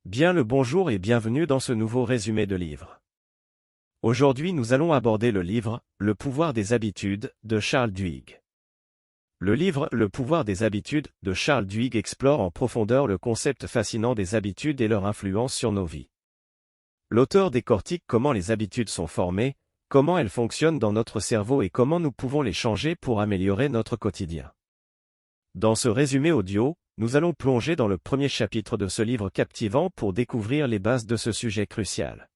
Bien le bonjour et bienvenue dans ce nouveau résumé de livre. Aujourd'hui nous allons aborder le livre « Le pouvoir des habitudes » de Charles Duhigg. Le livre « Le pouvoir des habitudes » de Charles Duhigg explore en profondeur le concept fascinant des habitudes et leur influence sur nos vies. L'auteur décortique comment les habitudes sont formées, comment elles fonctionnent dans notre cerveau et comment nous pouvons les changer pour améliorer notre quotidien. Dans ce résumé audio, nous allons plonger dans le premier chapitre de ce livre captivant pour découvrir les bases de ce sujet crucial.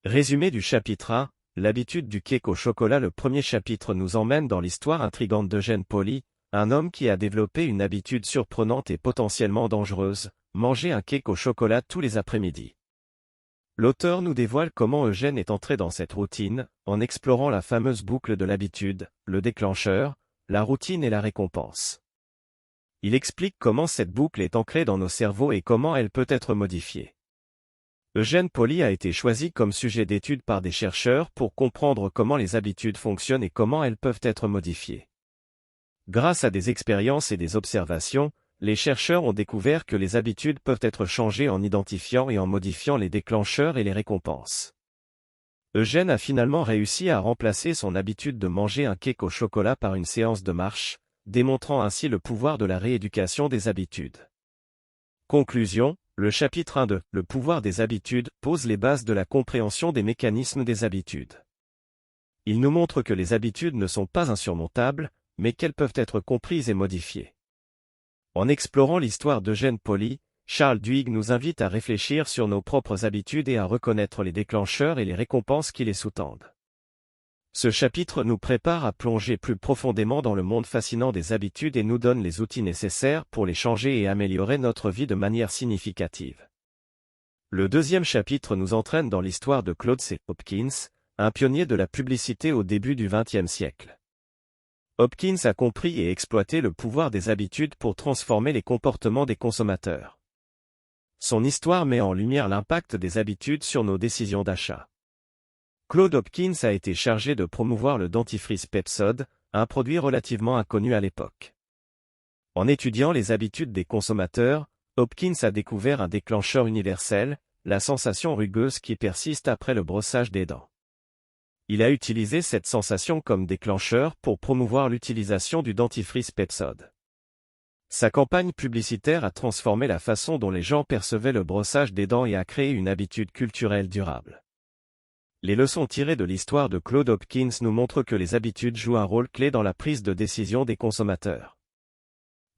Résumé du chapitre 1, l'habitude du cake au chocolat. Le premier chapitre nous emmène dans l'histoire intrigante d'Eugène Pauly, un homme qui a développé une habitude surprenante et potentiellement dangereuse, manger un cake au chocolat tous les après-midi. L'auteur nous dévoile comment Eugène est entré dans cette routine, en explorant la fameuse boucle de l'habitude, le déclencheur, la routine et la récompense. Il explique comment cette boucle est ancrée dans nos cerveaux et comment elle peut être modifiée. Eugène Pauly a été choisi comme sujet d'étude par des chercheurs pour comprendre comment les habitudes fonctionnent et comment elles peuvent être modifiées. Grâce à des expériences et des observations, les chercheurs ont découvert que les habitudes peuvent être changées en identifiant et en modifiant les déclencheurs et les récompenses. Eugène a finalement réussi à remplacer son habitude de manger un cake au chocolat par une séance de marche, démontrant ainsi le pouvoir de la rééducation des habitudes. Conclusion, le chapitre 1 de « Le pouvoir des habitudes » pose les bases de la compréhension des mécanismes des habitudes. Il nous montre que les habitudes ne sont pas insurmontables, mais qu'elles peuvent être comprises et modifiées. En explorant l'histoire d'Eugène Pauly, Charles Duhigg nous invite à réfléchir sur nos propres habitudes et à reconnaître les déclencheurs et les récompenses qui les sous-tendent. Ce chapitre nous prépare à plonger plus profondément dans le monde fascinant des habitudes et nous donne les outils nécessaires pour les changer et améliorer notre vie de manière significative. Le deuxième chapitre nous entraîne dans l'histoire de Claude C. Hopkins, un pionnier de la publicité au début du XXe siècle. Hopkins a compris et exploité le pouvoir des habitudes pour transformer les comportements des consommateurs. Son histoire met en lumière l'impact des habitudes sur nos décisions d'achat. Claude Hopkins a été chargé de promouvoir le dentifrice Pepsodent, un produit relativement inconnu à l'époque. En étudiant les habitudes des consommateurs, Hopkins a découvert un déclencheur universel, la sensation rugueuse qui persiste après le brossage des dents. Il a utilisé cette sensation comme déclencheur pour promouvoir l'utilisation du dentifrice Pepsodent. Sa campagne publicitaire a transformé la façon dont les gens percevaient le brossage des dents et a créé une habitude culturelle durable. Les leçons tirées de l'histoire de Claude Hopkins nous montrent que les habitudes jouent un rôle clé dans la prise de décision des consommateurs.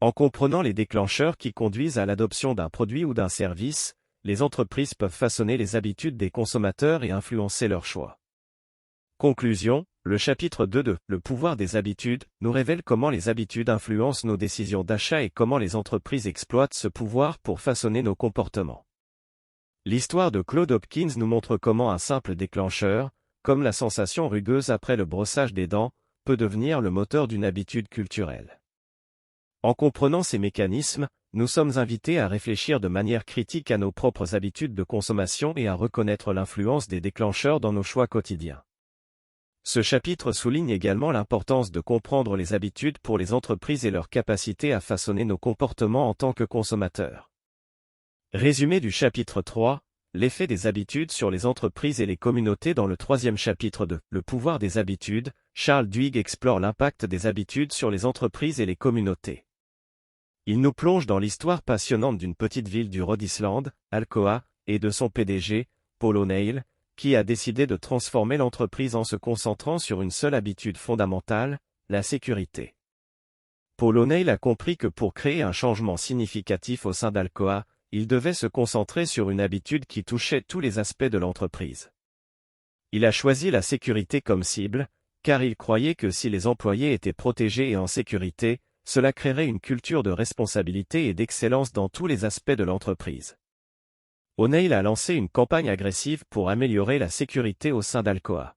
En comprenant les déclencheurs qui conduisent à l'adoption d'un produit ou d'un service, les entreprises peuvent façonner les habitudes des consommateurs et influencer leurs choix. Conclusion, le chapitre 2 de « Le pouvoir des habitudes » nous révèle comment les habitudes influencent nos décisions d'achat et comment les entreprises exploitent ce pouvoir pour façonner nos comportements. L'histoire de Claude Hopkins nous montre comment un simple déclencheur, comme la sensation rugueuse après le brossage des dents, peut devenir le moteur d'une habitude culturelle. En comprenant ces mécanismes, nous sommes invités à réfléchir de manière critique à nos propres habitudes de consommation et à reconnaître l'influence des déclencheurs dans nos choix quotidiens. Ce chapitre souligne également l'importance de comprendre les habitudes pour les entreprises et leur capacité à façonner nos comportements en tant que consommateurs. Résumé du chapitre 3, l'effet des habitudes sur les entreprises et les communautés. Dans le troisième chapitre de « Le pouvoir des habitudes », Charles Duhigg explore l'impact des habitudes sur les entreprises et les communautés. Il nous plonge dans l'histoire passionnante d'une petite ville du Rhode Island, Alcoa, et de son PDG, Paul O'Neill, qui a décidé de transformer l'entreprise en se concentrant sur une seule habitude fondamentale, la sécurité. Paul O'Neill a compris que pour créer un changement significatif au sein d'Alcoa, il devait se concentrer sur une habitude qui touchait tous les aspects de l'entreprise. Il a choisi la sécurité comme cible, car il croyait que si les employés étaient protégés et en sécurité, cela créerait une culture de responsabilité et d'excellence dans tous les aspects de l'entreprise. O'Neill a lancé une campagne agressive pour améliorer la sécurité au sein d'Alcoa.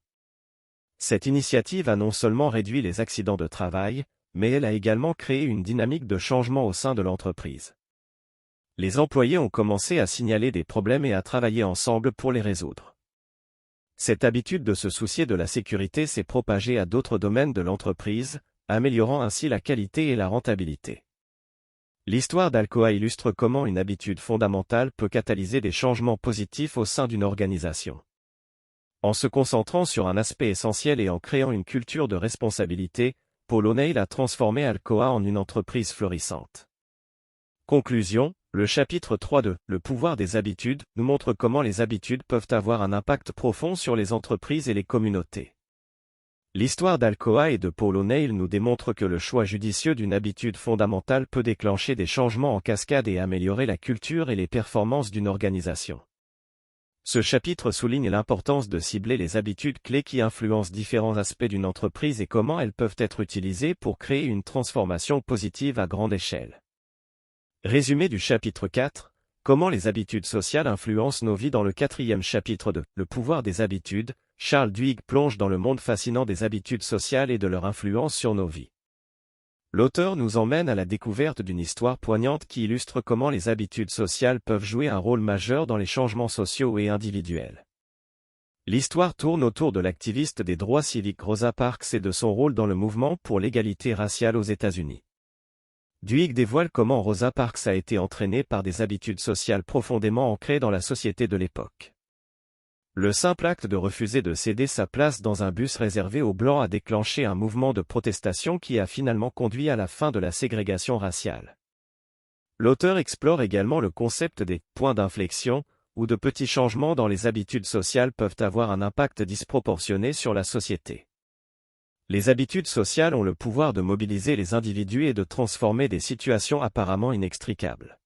Cette initiative a non seulement réduit les accidents de travail, mais elle a également créé une dynamique de changement au sein de l'entreprise. Les employés ont commencé à signaler des problèmes et à travailler ensemble pour les résoudre. Cette habitude de se soucier de la sécurité s'est propagée à d'autres domaines de l'entreprise, améliorant ainsi la qualité et la rentabilité. L'histoire d'Alcoa illustre comment une habitude fondamentale peut catalyser des changements positifs au sein d'une organisation. En se concentrant sur un aspect essentiel et en créant une culture de responsabilité, Paul O'Neill a transformé Alcoa en une entreprise florissante. Conclusion, le chapitre 3 de « Le pouvoir des habitudes » nous montre comment les habitudes peuvent avoir un impact profond sur les entreprises et les communautés. L'histoire d'Alcoa et de Paul O'Neill nous démontre que le choix judicieux d'une habitude fondamentale peut déclencher des changements en cascade et améliorer la culture et les performances d'une organisation. Ce chapitre souligne l'importance de cibler les habitudes clés qui influencent différents aspects d'une entreprise et comment elles peuvent être utilisées pour créer une transformation positive à grande échelle. Résumé du chapitre 4, comment les habitudes sociales influencent nos vies. Dans le 4e chapitre de « Le pouvoir des habitudes », Charles Duhigg plonge dans le monde fascinant des habitudes sociales et de leur influence sur nos vies. L'auteur nous emmène à la découverte d'une histoire poignante qui illustre comment les habitudes sociales peuvent jouer un rôle majeur dans les changements sociaux et individuels. L'histoire tourne autour de l'activiste des droits civiques Rosa Parks et de son rôle dans le mouvement pour l'égalité raciale aux États-Unis. Duhigg dévoile comment Rosa Parks a été entraînée par des habitudes sociales profondément ancrées dans la société de l'époque. Le simple acte de refuser de céder sa place dans un bus réservé aux Blancs a déclenché un mouvement de protestation qui a finalement conduit à la fin de la ségrégation raciale. L'auteur explore également le concept des « points d'inflexion » où de petits changements dans les habitudes sociales peuvent avoir un impact disproportionné sur la société. Les habitudes sociales ont le pouvoir de mobiliser les individus et de transformer des situations apparemment inextricables.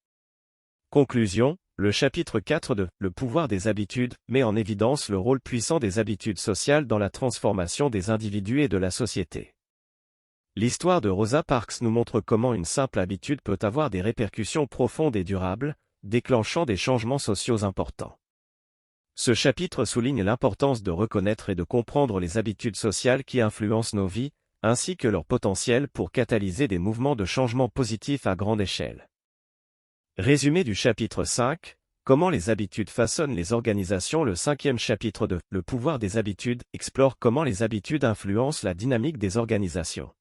Conclusion, le chapitre 4 de « Le pouvoir des habitudes » met en évidence le rôle puissant des habitudes sociales dans la transformation des individus et de la société. L'histoire de Rosa Parks nous montre comment une simple habitude peut avoir des répercussions profondes et durables, déclenchant des changements sociaux importants. Ce chapitre souligne l'importance de reconnaître et de comprendre les habitudes sociales qui influencent nos vies, ainsi que leur potentiel pour catalyser des mouvements de changement positifs à grande échelle. Résumé du chapitre 5, comment les habitudes façonnent les organisations. Le 5e chapitre de « Le pouvoir des habitudes » explore comment les habitudes influencent la dynamique des organisations.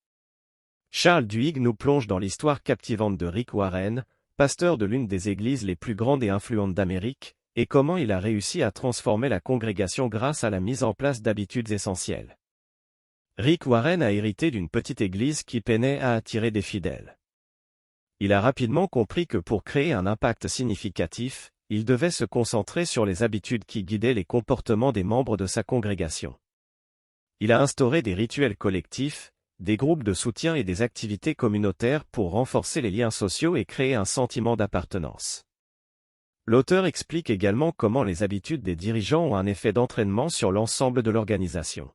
Charles Duhigg nous plonge dans l'histoire captivante de Rick Warren, pasteur de l'une des églises les plus grandes et influentes d'Amérique, et comment il a réussi à transformer la congrégation grâce à la mise en place d'habitudes essentielles. Rick Warren a hérité d'une petite église qui peinait à attirer des fidèles. Il a rapidement compris que pour créer un impact significatif, il devait se concentrer sur les habitudes qui guidaient les comportements des membres de sa congrégation. Il a instauré des rituels collectifs, des groupes de soutien et des activités communautaires pour renforcer les liens sociaux et créer un sentiment d'appartenance. L'auteur explique également comment les habitudes des dirigeants ont un effet d'entraînement sur l'ensemble de l'organisation.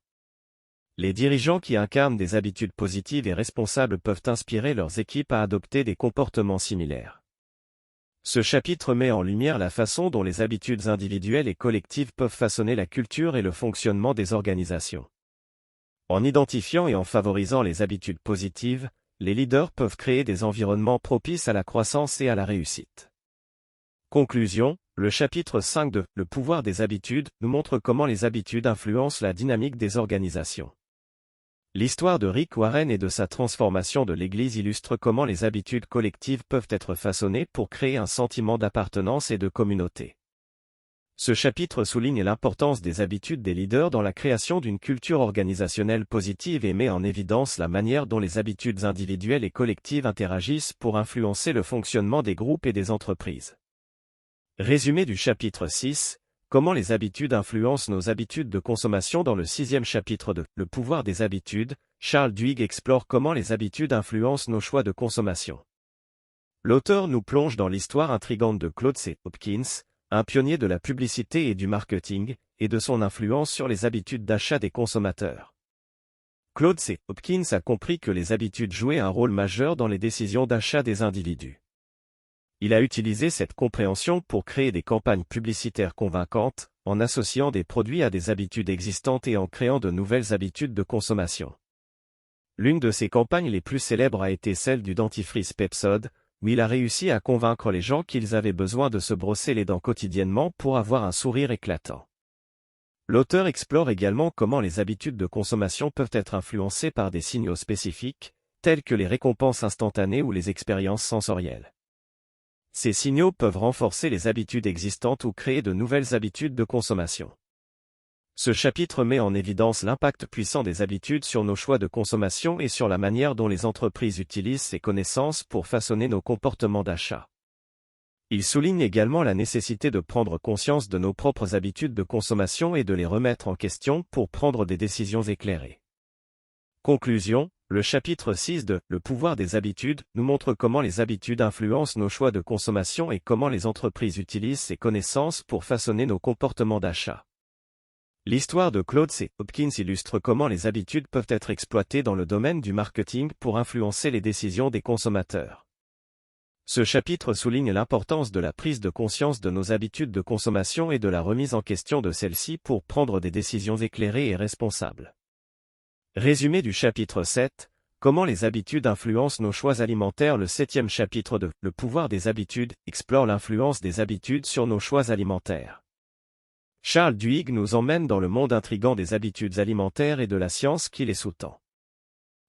Les dirigeants qui incarnent des habitudes positives et responsables peuvent inspirer leurs équipes à adopter des comportements similaires. Ce chapitre met en lumière la façon dont les habitudes individuelles et collectives peuvent façonner la culture et le fonctionnement des organisations. En identifiant et en favorisant les habitudes positives, les leaders peuvent créer des environnements propices à la croissance et à la réussite. Conclusion, le chapitre 5 de « Le pouvoir des habitudes » nous montre comment les habitudes influencent la dynamique des organisations. L'histoire de Rick Warren et de sa transformation de l'Église illustre comment les habitudes collectives peuvent être façonnées pour créer un sentiment d'appartenance et de communauté. Ce chapitre souligne l'importance des habitudes des leaders dans la création d'une culture organisationnelle positive et met en évidence la manière dont les habitudes individuelles et collectives interagissent pour influencer le fonctionnement des groupes et des entreprises. Résumé du chapitre 6, comment les habitudes influencent nos habitudes de consommation. Dans le 6e chapitre de « Le pouvoir des habitudes », Charles Duhigg explore comment les habitudes influencent nos choix de consommation. L'auteur nous plonge dans l'histoire intrigante de Claude C. Hopkins, un pionnier de la publicité et du marketing, et de son influence sur les habitudes d'achat des consommateurs. Claude C. Hopkins a compris que les habitudes jouaient un rôle majeur dans les décisions d'achat des individus. Il a utilisé cette compréhension pour créer des campagnes publicitaires convaincantes, en associant des produits à des habitudes existantes et en créant de nouvelles habitudes de consommation. L'une de ses campagnes les plus célèbres a été celle du dentifrice Pepsodent, où il a réussi à convaincre les gens qu'ils avaient besoin de se brosser les dents quotidiennement pour avoir un sourire éclatant. L'auteur explore également comment les habitudes de consommation peuvent être influencées par des signaux spécifiques, tels que les récompenses instantanées ou les expériences sensorielles. Ces signaux peuvent renforcer les habitudes existantes ou créer de nouvelles habitudes de consommation. Ce chapitre met en évidence l'impact puissant des habitudes sur nos choix de consommation et sur la manière dont les entreprises utilisent ces connaissances pour façonner nos comportements d'achat. Il souligne également la nécessité de prendre conscience de nos propres habitudes de consommation et de les remettre en question pour prendre des décisions éclairées. Conclusion, le chapitre 6 de « Le pouvoir des habitudes » nous montre comment les habitudes influencent nos choix de consommation et comment les entreprises utilisent ces connaissances pour façonner nos comportements d'achat. L'histoire de Claude C. Hopkins illustre comment les habitudes peuvent être exploitées dans le domaine du marketing pour influencer les décisions des consommateurs. Ce chapitre souligne l'importance de la prise de conscience de nos habitudes de consommation et de la remise en question de celles-ci pour prendre des décisions éclairées et responsables. Résumé du chapitre 7, comment les habitudes influencent nos choix alimentaires. Le 7e chapitre de « Le pouvoir des habitudes » explore l'influence des habitudes sur nos choix alimentaires. Charles Duhigg nous emmène dans le monde intrigant des habitudes alimentaires et de la science qui les sous-tend.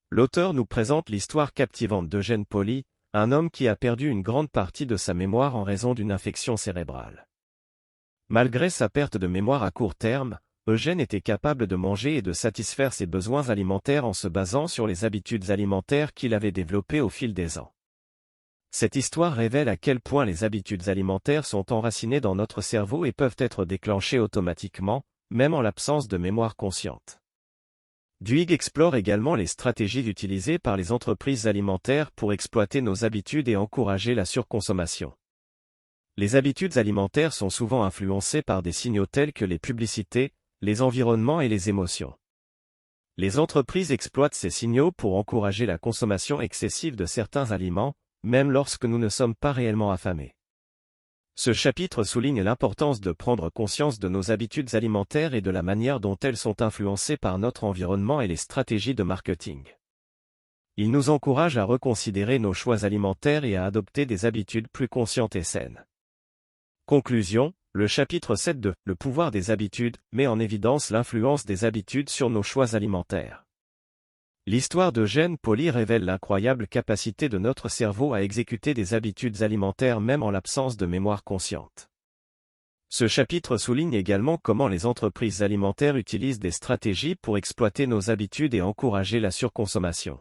L'auteur nous présente l'histoire captivante d'Eugène Pauly, un homme qui a perdu une grande partie de sa mémoire en raison d'une infection cérébrale. Malgré sa perte de mémoire à court terme, Eugène était capable de manger et de satisfaire ses besoins alimentaires en se basant sur les habitudes alimentaires qu'il avait développées au fil des ans. Cette histoire révèle à quel point les habitudes alimentaires sont enracinées dans notre cerveau et peuvent être déclenchées automatiquement, même en l'absence de mémoire consciente. Duhigg explore également les stratégies utilisées par les entreprises alimentaires pour exploiter nos habitudes et encourager la surconsommation. Les habitudes alimentaires sont souvent influencées par des signaux tels que les publicités, les environnements et les émotions. Les entreprises exploitent ces signaux pour encourager la consommation excessive de certains aliments, même lorsque nous ne sommes pas réellement affamés. Ce chapitre souligne l'importance de prendre conscience de nos habitudes alimentaires et de la manière dont elles sont influencées par notre environnement et les stratégies de marketing. Il nous encourage à reconsidérer nos choix alimentaires et à adopter des habitudes plus conscientes et saines. Conclusion, le chapitre 7 de « Le pouvoir des habitudes » met en évidence l'influence des habitudes sur nos choix alimentaires. L'histoire d'Eugène Pauly révèle l'incroyable capacité de notre cerveau à exécuter des habitudes alimentaires même en l'absence de mémoire consciente. Ce chapitre souligne également comment les entreprises alimentaires utilisent des stratégies pour exploiter nos habitudes et encourager la surconsommation.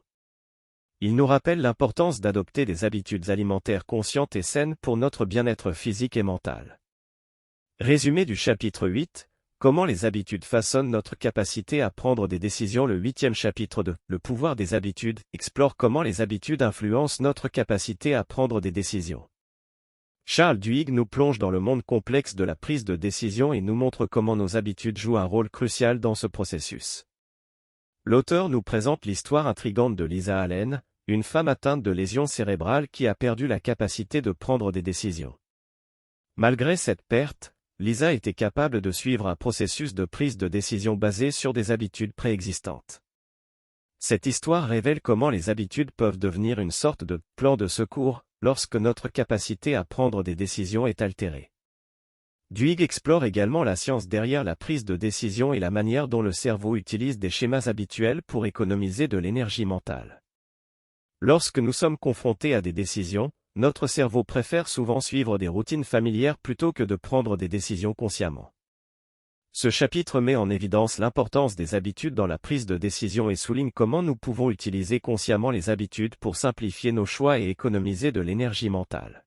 Il nous rappelle l'importance d'adopter des habitudes alimentaires conscientes et saines pour notre bien-être physique et mental. Résumé du chapitre 8. Comment les habitudes façonnent notre capacité à prendre des décisions. Le 8e chapitre de « Le pouvoir des habitudes » explore comment les habitudes influencent notre capacité à prendre des décisions. Charles Duhigg nous plonge dans le monde complexe de la prise de décision et nous montre comment nos habitudes jouent un rôle crucial dans ce processus. L'auteur nous présente l'histoire intrigante de Lisa Allen, une femme atteinte de lésions cérébrales qui a perdu la capacité de prendre des décisions. Malgré cette perte, Lisa était capable de suivre un processus de prise de décision basé sur des habitudes préexistantes. Cette histoire révèle comment les habitudes peuvent devenir une sorte de « plan de secours » lorsque notre capacité à prendre des décisions est altérée. Duhigg explore également la science derrière la prise de décision et la manière dont le cerveau utilise des schémas habituels pour économiser de l'énergie mentale. Lorsque nous sommes confrontés à des décisions, notre cerveau préfère souvent suivre des routines familières plutôt que de prendre des décisions consciemment. Ce chapitre met en évidence l'importance des habitudes dans la prise de décision et souligne comment nous pouvons utiliser consciemment les habitudes pour simplifier nos choix et économiser de l'énergie mentale.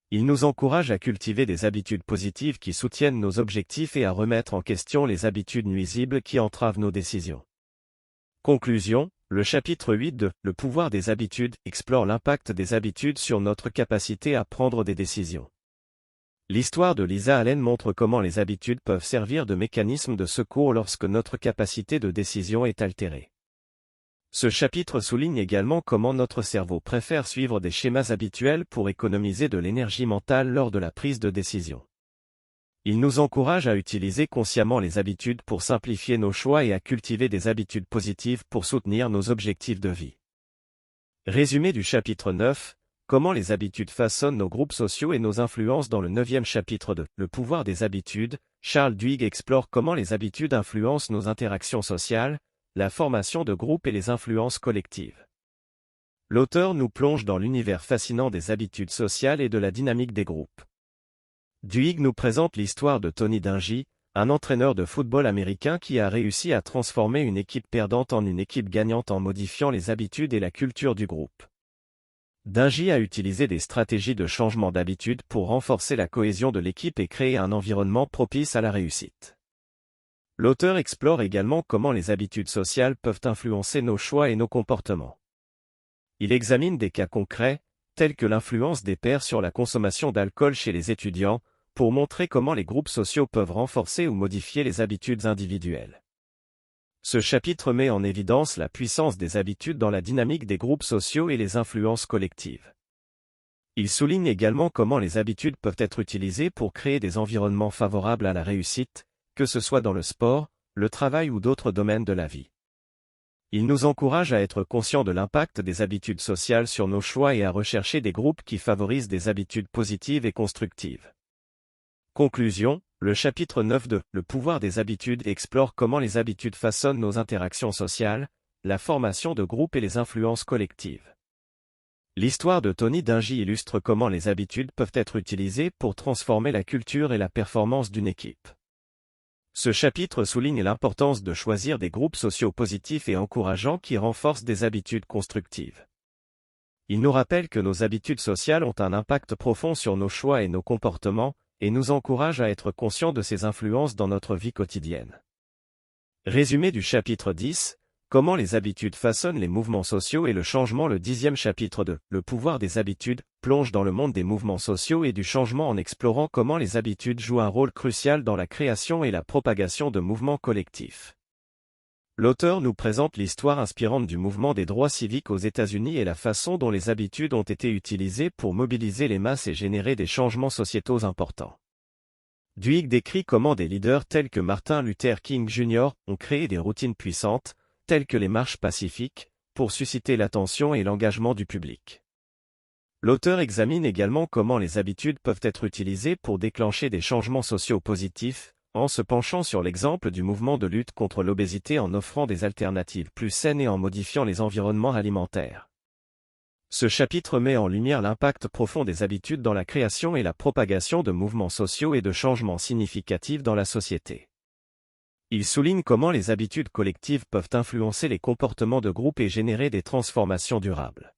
Il nous encourage à cultiver des habitudes positives qui soutiennent nos objectifs et à remettre en question les habitudes nuisibles qui entravent nos décisions. Conclusion. Le chapitre 8 de « Le pouvoir des habitudes » explore l'impact des habitudes sur notre capacité à prendre des décisions. L'histoire de Lisa Allen montre comment les habitudes peuvent servir de mécanisme de secours lorsque notre capacité de décision est altérée. Ce chapitre souligne également comment notre cerveau préfère suivre des schémas habituels pour économiser de l'énergie mentale lors de la prise de décision. Il nous encourage à utiliser consciemment les habitudes pour simplifier nos choix et à cultiver des habitudes positives pour soutenir nos objectifs de vie. Résumé du chapitre 9, comment les habitudes façonnent nos groupes sociaux et nos influences. Dans le 9e chapitre de « Le pouvoir des habitudes », Charles Duhigg explore comment les habitudes influencent nos interactions sociales, la formation de groupes et les influences collectives. L'auteur nous plonge dans l'univers fascinant des habitudes sociales et de la dynamique des groupes. Duhigg nous présente l'histoire de Tony Dungy, un entraîneur de football américain qui a réussi à transformer une équipe perdante en une équipe gagnante en modifiant les habitudes et la culture du groupe. Dungy a utilisé des stratégies de changement d'habitude pour renforcer la cohésion de l'équipe et créer un environnement propice à la réussite. L'auteur explore également comment les habitudes sociales peuvent influencer nos choix et nos comportements. Il examine des cas concrets, tels que l'influence des pairs sur la consommation d'alcool chez les étudiants, pour montrer comment les groupes sociaux peuvent renforcer ou modifier les habitudes individuelles. Ce chapitre met en évidence la puissance des habitudes dans la dynamique des groupes sociaux et les influences collectives. Il souligne également comment les habitudes peuvent être utilisées pour créer des environnements favorables à la réussite, que ce soit dans le sport, le travail ou d'autres domaines de la vie. Il nous encourage à être conscients de l'impact des habitudes sociales sur nos choix et à rechercher des groupes qui favorisent des habitudes positives et constructives. Conclusion, le chapitre 9 de « Le pouvoir des habitudes » explore comment les habitudes façonnent nos interactions sociales, la formation de groupes et les influences collectives. L'histoire de Tony Dungy illustre comment les habitudes peuvent être utilisées pour transformer la culture et la performance d'une équipe. Ce chapitre souligne l'importance de choisir des groupes sociaux positifs et encourageants qui renforcent des habitudes constructives. Il nous rappelle que nos habitudes sociales ont un impact profond sur nos choix et nos comportements, et nous encourage à être conscients de ces influences dans notre vie quotidienne. Résumé du chapitre 10, comment les habitudes façonnent les mouvements sociaux et le changement. Le 10e chapitre de « Le pouvoir des habitudes » plonge dans le monde des mouvements sociaux et du changement en explorant comment les habitudes jouent un rôle crucial dans la création et la propagation de mouvements collectifs. L'auteur nous présente l'histoire inspirante du mouvement des droits civiques aux États-Unis et la façon dont les habitudes ont été utilisées pour mobiliser les masses et générer des changements sociétaux importants. Duhigg décrit comment des leaders tels que Martin Luther King Jr. ont créé des routines puissantes, telles que les marches pacifiques, pour susciter l'attention et l'engagement du public. L'auteur examine également comment les habitudes peuvent être utilisées pour déclencher des changements sociaux positifs, en se penchant sur l'exemple du mouvement de lutte contre l'obésité en offrant des alternatives plus saines et en modifiant les environnements alimentaires. Ce chapitre met en lumière l'impact profond des habitudes dans la création et la propagation de mouvements sociaux et de changements significatifs dans la société. Il souligne comment les habitudes collectives peuvent influencer les comportements de groupe et générer des transformations durables.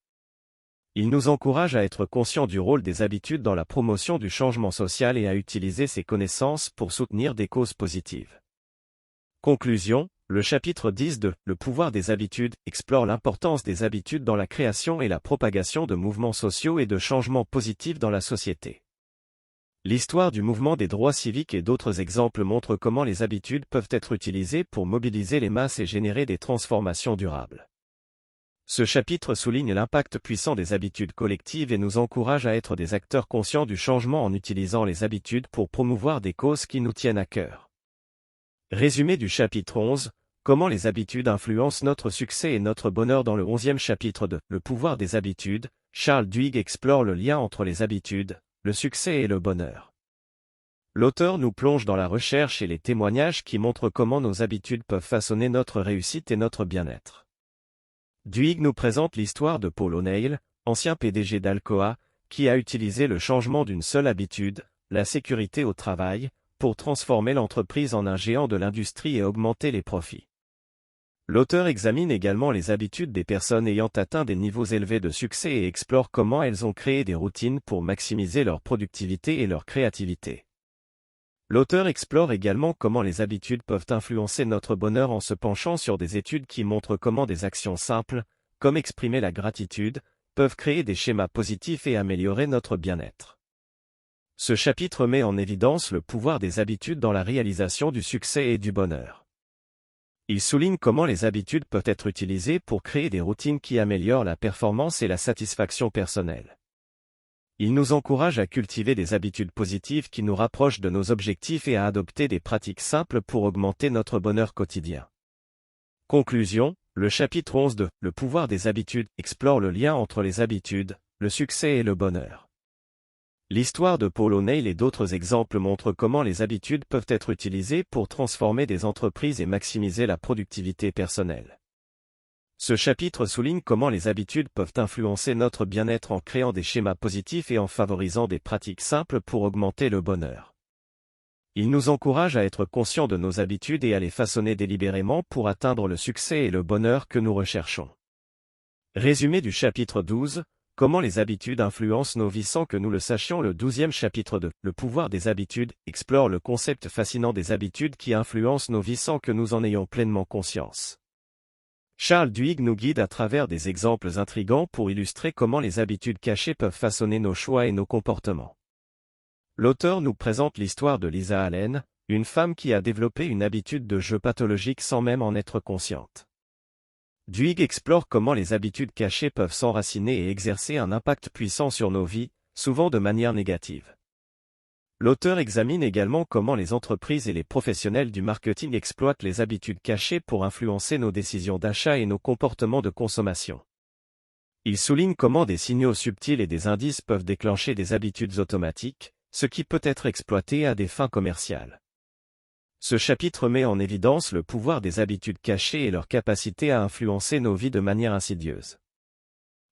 Il nous encourage à être conscients du rôle des habitudes dans la promotion du changement social et à utiliser ces connaissances pour soutenir des causes positives. Conclusion, le chapitre 10 de « Le pouvoir des habitudes » explore l'importance des habitudes dans la création et la propagation de mouvements sociaux et de changements positifs dans la société. L'histoire du mouvement des droits civiques et d'autres exemples montrent comment les habitudes peuvent être utilisées pour mobiliser les masses et générer des transformations durables. Ce chapitre souligne l'impact puissant des habitudes collectives et nous encourage à être des acteurs conscients du changement en utilisant les habitudes pour promouvoir des causes qui nous tiennent à cœur. Résumé du chapitre 11, comment les habitudes influencent notre succès et notre bonheur. Dans le 11e chapitre de « Le pouvoir des habitudes », Charles Duhigg explore le lien entre les habitudes, le succès et le bonheur. L'auteur nous plonge dans la recherche et les témoignages qui montrent comment nos habitudes peuvent façonner notre réussite et notre bien-être. Duhigg nous présente l'histoire de Paul O'Neill, ancien PDG d'Alcoa, qui a utilisé le changement d'une seule habitude, la sécurité au travail, pour transformer l'entreprise en un géant de l'industrie et augmenter les profits. L'auteur examine également les habitudes des personnes ayant atteint des niveaux élevés de succès et explore comment elles ont créé des routines pour maximiser leur productivité et leur créativité. L'auteur explore également comment les habitudes peuvent influencer notre bonheur en se penchant sur des études qui montrent comment des actions simples, comme exprimer la gratitude, peuvent créer des schémas positifs et améliorer notre bien-être. Ce chapitre met en évidence le pouvoir des habitudes dans la réalisation du succès et du bonheur. Il souligne comment les habitudes peuvent être utilisées pour créer des routines qui améliorent la performance et la satisfaction personnelle. Il nous encourage à cultiver des habitudes positives qui nous rapprochent de nos objectifs et à adopter des pratiques simples pour augmenter notre bonheur quotidien. Conclusion, le chapitre 11 de « Le pouvoir des habitudes » explore le lien entre les habitudes, le succès et le bonheur. L'histoire de Paul O'Neill et d'autres exemples montrent comment les habitudes peuvent être utilisées pour transformer des entreprises et maximiser la productivité personnelle. Ce chapitre souligne comment les habitudes peuvent influencer notre bien-être en créant des schémas positifs et en favorisant des pratiques simples pour augmenter le bonheur. Il nous encourage à être conscients de nos habitudes et à les façonner délibérément pour atteindre le succès et le bonheur que nous recherchons. Résumé du chapitre 12, comment les habitudes influencent nos vies sans que nous le sachions. Le 12e chapitre de Le pouvoir des habitudes explore le concept fascinant des habitudes qui influencent nos vies sans que nous en ayons pleinement conscience. Charles Duhigg nous guide à travers des exemples intrigants pour illustrer comment les habitudes cachées peuvent façonner nos choix et nos comportements. L'auteur nous présente l'histoire de Lisa Allen, une femme qui a développé une habitude de jeu pathologique sans même en être consciente. Duhigg explore comment les habitudes cachées peuvent s'enraciner et exercer un impact puissant sur nos vies, souvent de manière négative. L'auteur examine également comment les entreprises et les professionnels du marketing exploitent les habitudes cachées pour influencer nos décisions d'achat et nos comportements de consommation. Il souligne comment des signaux subtils et des indices peuvent déclencher des habitudes automatiques, ce qui peut être exploité à des fins commerciales. Ce chapitre met en évidence le pouvoir des habitudes cachées et leur capacité à influencer nos vies de manière insidieuse.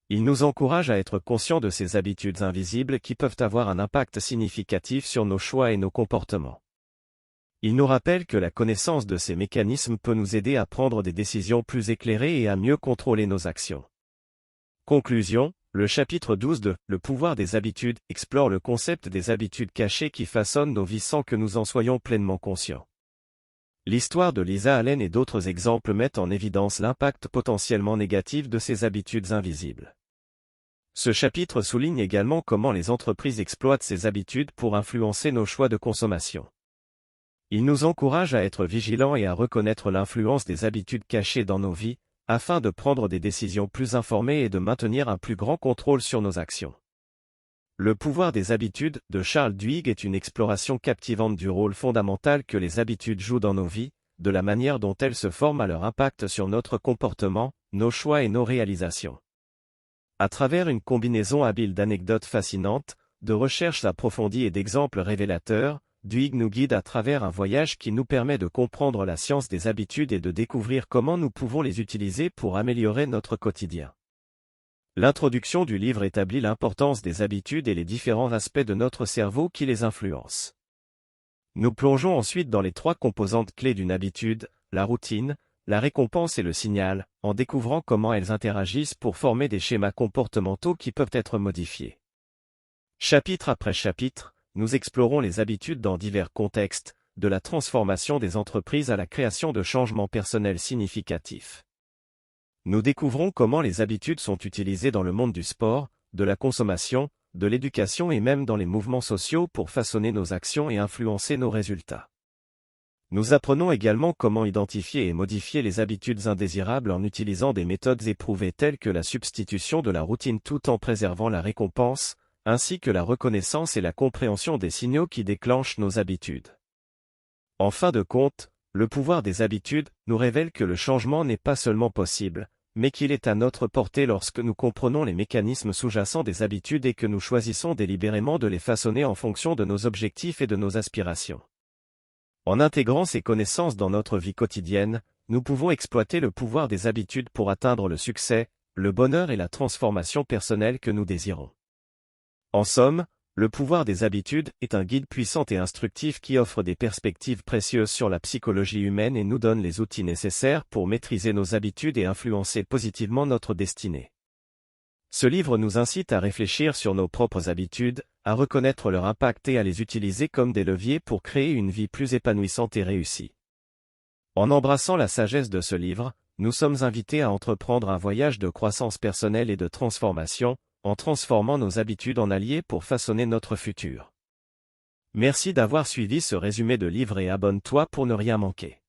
Il nous encourage à être conscients de ces habitudes invisibles qui peuvent avoir un impact significatif sur nos choix et nos comportements. Il nous rappelle que la connaissance de ces mécanismes peut nous aider à prendre des décisions plus éclairées et à mieux contrôler nos actions. Conclusion, le chapitre 12 de Le pouvoir des habitudes explore le concept des habitudes cachées qui façonnent nos vies sans que nous en soyons pleinement conscients. L'histoire de Lisa Allen et d'autres exemples mettent en évidence l'impact potentiellement négatif de ces habitudes invisibles. Ce chapitre souligne également comment les entreprises exploitent ces habitudes pour influencer nos choix de consommation. Il nous encourage à être vigilants et à reconnaître l'influence des habitudes cachées dans nos vies, afin de prendre des décisions plus informées et de maintenir un plus grand contrôle sur nos actions. Le pouvoir des habitudes de Charles Duhigg est une exploration captivante du rôle fondamental que les habitudes jouent dans nos vies, de la manière dont elles se forment à leur impact sur notre comportement, nos choix et nos réalisations. À travers une combinaison habile d'anecdotes fascinantes, de recherches approfondies et d'exemples révélateurs, Duhigg nous guide à travers un voyage qui nous permet de comprendre la science des habitudes et de découvrir comment nous pouvons les utiliser pour améliorer notre quotidien. L'introduction du livre établit l'importance des habitudes et les différents aspects de notre cerveau qui les influencent. Nous plongeons ensuite dans les 3 composantes clés d'une habitude, la routine, la récompense et le signal, en découvrant comment elles interagissent pour former des schémas comportementaux qui peuvent être modifiés. Chapitre après chapitre, nous explorons les habitudes dans divers contextes, de la transformation des entreprises à la création de changements personnels significatifs. Nous découvrons comment les habitudes sont utilisées dans le monde du sport, de la consommation, de l'éducation et même dans les mouvements sociaux pour façonner nos actions et influencer nos résultats. Nous apprenons également comment identifier et modifier les habitudes indésirables en utilisant des méthodes éprouvées telles que la substitution de la routine tout en préservant la récompense, ainsi que la reconnaissance et la compréhension des signaux qui déclenchent nos habitudes. En fin de compte, le pouvoir des habitudes nous révèle que le changement n'est pas seulement possible, mais qu'il est à notre portée lorsque nous comprenons les mécanismes sous-jacents des habitudes et que nous choisissons délibérément de les façonner en fonction de nos objectifs et de nos aspirations. En intégrant ces connaissances dans notre vie quotidienne, nous pouvons exploiter le pouvoir des habitudes pour atteindre le succès, le bonheur et la transformation personnelle que nous désirons. En somme, le pouvoir des habitudes est un guide puissant et instructif qui offre des perspectives précieuses sur la psychologie humaine et nous donne les outils nécessaires pour maîtriser nos habitudes et influencer positivement notre destinée. Ce livre nous incite à réfléchir sur nos propres habitudes, à reconnaître leur impact et à les utiliser comme des leviers pour créer une vie plus épanouissante et réussie. En embrassant la sagesse de ce livre, nous sommes invités à entreprendre un voyage de croissance personnelle et de transformation, en transformant nos habitudes en alliés pour façonner notre futur. Merci d'avoir suivi ce résumé de livre et abonne-toi pour ne rien manquer.